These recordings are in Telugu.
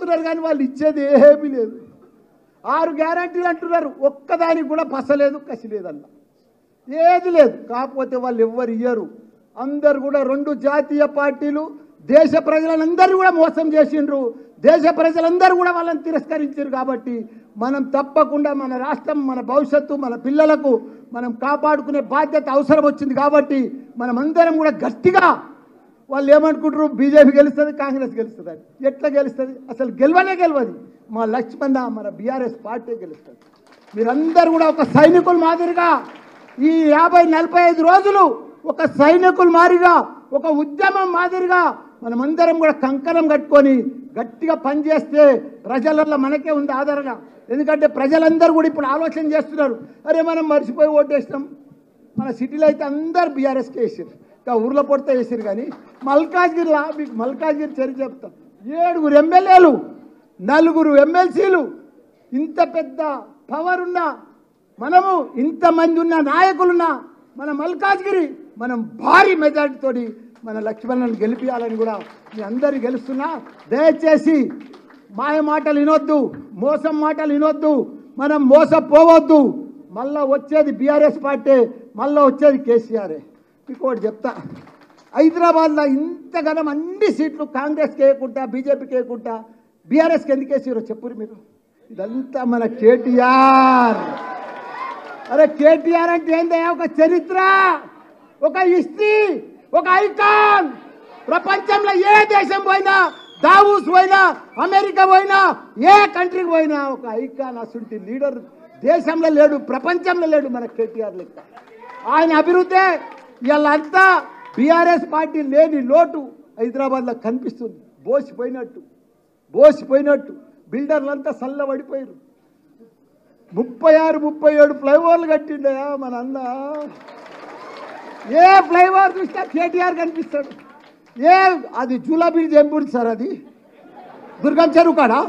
పోతున్నారు కానీ వాళ్ళు ఇచ్చేది ఏమీ లేదు. 6 గ్యారంటీలు అంటున్నారు, ఒక్కదానికి కూడా పసలేదు, కసి లేదన్న, ఏది లేదు. కాకపోతే వాళ్ళు ఎవ్వరు ఇయ్యరు. అందరు కూడా 2 జాతీయ పార్టీలు దేశ ప్రజలందరూ కూడా మోసం చేసిండ్రు. దేశ ప్రజలందరూ కూడా వాళ్ళని తిరస్కరించారు. కాబట్టి మనం తప్పకుండా మన రాష్ట్రం, మన భవిష్యత్తు, మన పిల్లలకు మనం కాపాడుకునే బాధ్యత అవసరం వచ్చింది. కాబట్టి మనం అందరం కూడా గట్టిగా, వాళ్ళు ఏమనుకుంటారు బీజేపీ గెలుస్తుంది, కాంగ్రెస్ గెలుస్తుంది అని. ఎట్లా గెలుస్తుంది? అసలు గెలవనే గెలవదు. మా లక్ష్మణ, మన బీఆర్ఎస్ పార్టీ గెలుస్తుంది. మీరందరూ కూడా ఒక సైనికుల మాదిరిగా ఈ 50-45 రోజులు ఒక సైనికుల మాదిరిగా, ఒక ఉద్యమం మాదిరిగా మనమందరం కూడా కంకణం కట్టుకొని గట్టిగా పనిచేస్తే ప్రజలలో మనకే ఉంది ఆదరణ. ఎందుకంటే ప్రజలందరూ కూడా ఇప్పుడు ఆలోచన చేస్తున్నారు, అరే మనం మర్చిపోయి ఓటేసినాం. మన సిటీలో అయితే అందరు బీఆర్ఎస్కి వేసారు, ఇంకా ఊర్లో పొడితే వేసారు. కానీ మల్కాజ్గిరిలో, మీకు మల్కాజ్గిరి చరిత్ర చెప్తాం, 7 ఎమ్మెల్యేలు, 4 ఎమ్మెల్సీలు, ఇంత పెద్ద పవర్ ఉన్న మనము, ఇంతమంది ఉన్న నాయకులున్న మన మల్కాజ్గిరి మనం భారీ మెజార్టీతోటి మన లక్ష్మణ్ని గెలిపించాలని కూడా మీ అందరు గెలుస్తున్నా. దయచేసి మాయ మాటలు వినొద్దు, మోసం మాటలు వినొద్దు, మనం మోసపోవద్దు. మళ్ళా వచ్చేది బీఆర్ఎస్ పార్టీ, మళ్ళీ వచ్చేది కేసీఆరే. మీకు ఒకటి చెప్తా, హైదరాబాద్లో ఇంతగానం అన్ని సీట్లు కాంగ్రెస్కి వేయకుండా, బీజేపీకి వేయకుండా బీఆర్ఎస్కి ఎందుకు వేసారో చెప్పురు మీరు. ఇదంతా మన కేటీఆర్. అరే కేటీఆర్ అంటే ఏందయ్యా? ఒక చరిత్ర, ఒక హిస్టరీ, ఒక ఐకాన్. ప్రపంచంలో ఏ దేశం పోయినా, దావూస్ పోయినా, అమెరికా పోయినా, ఏ కంట్రీకి పోయినా ఒక ఐకాన్. అసలు లీడర్ దేశంలో లేడు, ప్రపంచంలో లేడు మన కేటీఆర్ లెక్క. ఆయన అభివృద్ధి ఇవాళంతా బీఆర్ఎస్ పార్టీ లేని లోటు హైదరాబాద్లో కనిపిస్తుంది. బోసిపోయినట్టు బిల్డర్లంతా చల్లబడిపోయారు. 36-37 ఫ్లైఓవర్లు కట్టిండయా మన అన్న. ఏ ఫ్లైఓవర్ చూసినా కేటీఆర్ కనిపిస్తాడు. అది జూలా బ్రిడ్జ్ ఏం బ్రిడ్జ్ సార్? అది దుర్గం చెరువు కాడా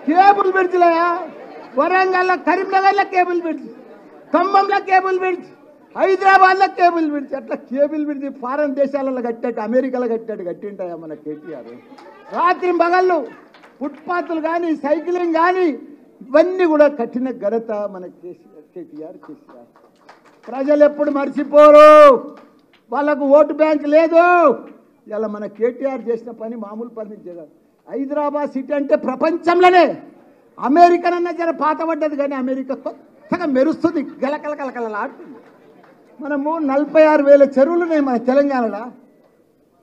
కేబుల్ బ్రిడ్జ్లయా. వరంగల్లో, కరీంనగర్లో కేబుల్ బ్రిడ్జ్, ఖమ్మంలో కేబుల్ బ్రిడ్జ్, హైదరాబాద్లో కేబుల్ బ్రిడ్జ్. అట్లా కేబుల్ బ్రిడ్జ్ ఫారెన్ దేశాలలో కట్టాడు, అమెరికాలో కట్టింటాయా మన కేటీఆర్. రాత్రి పగళ్ళు ఫుట్పాత్లు కానీ, సైక్లింగ్ కానీ ఇవన్నీ కూడా కట్టిన ఘనత మన కేటీఆర్. ప్రజలు ఎప్పుడు మర్చిపోరు, వాళ్ళకు ఓటు బ్యాంక్ లేదు. ఇలా మన కేటీఆర్ చేసిన పని మామూలు పని జగన్. హైదరాబాద్ సిటీ అంటే ప్రపంచంలోనే, అమెరికనన్నా జర పాతపడ్డది కానీ అమెరికా కొత్తగా మెరుస్తుంది, గలకలకలకలలాడుతుంది. మనము 46,000 చెరువులు ఉన్నాయి మన తెలంగాణలో.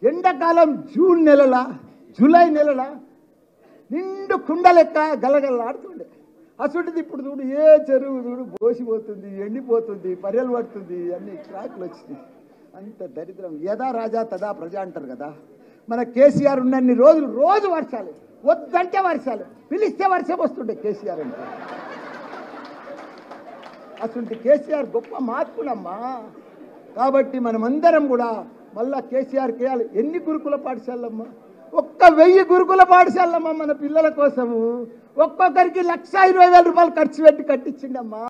ఎండాకాలం జూన్ నెలల, జూలై నెలల నిండు కుండ లెక్క గలగలలాడుతుండే. అసలుది ఇప్పుడు చూడు, ఏ చెరువు చూడు బోసిపోతుంది, ఎండిపోతుంది, పర్యలు పడుతుంది, అన్ని క్రాకులు వచ్చినాయి. అంత దరిద్రం. యథా రాజా తదా ప్రజ అంటారు కదా. మన కేసీఆర్ ఉన్నన్ని రోజులు రోజు వర్షాలు, వద్దంటే వర్షాలు, పిలిస్తే వర్షం వస్తుండే కేసీఆర్ అంటే. అసలు కేసీఆర్ గొప్ప మార్పులమ్మా. కాబట్టి మనమందరం కూడా మళ్ళా కేసీఆర్ కేయాలి. ఎన్ని గురుకుల పాఠశాలమ్మా? 1000 గురుకుల పాఠశాలమ్మా మన పిల్లల కోసము. ఒక్కొక్కరికి 1,20,000 రూపాయలు ఖర్చు పెట్టి కట్టించిండమ్మా.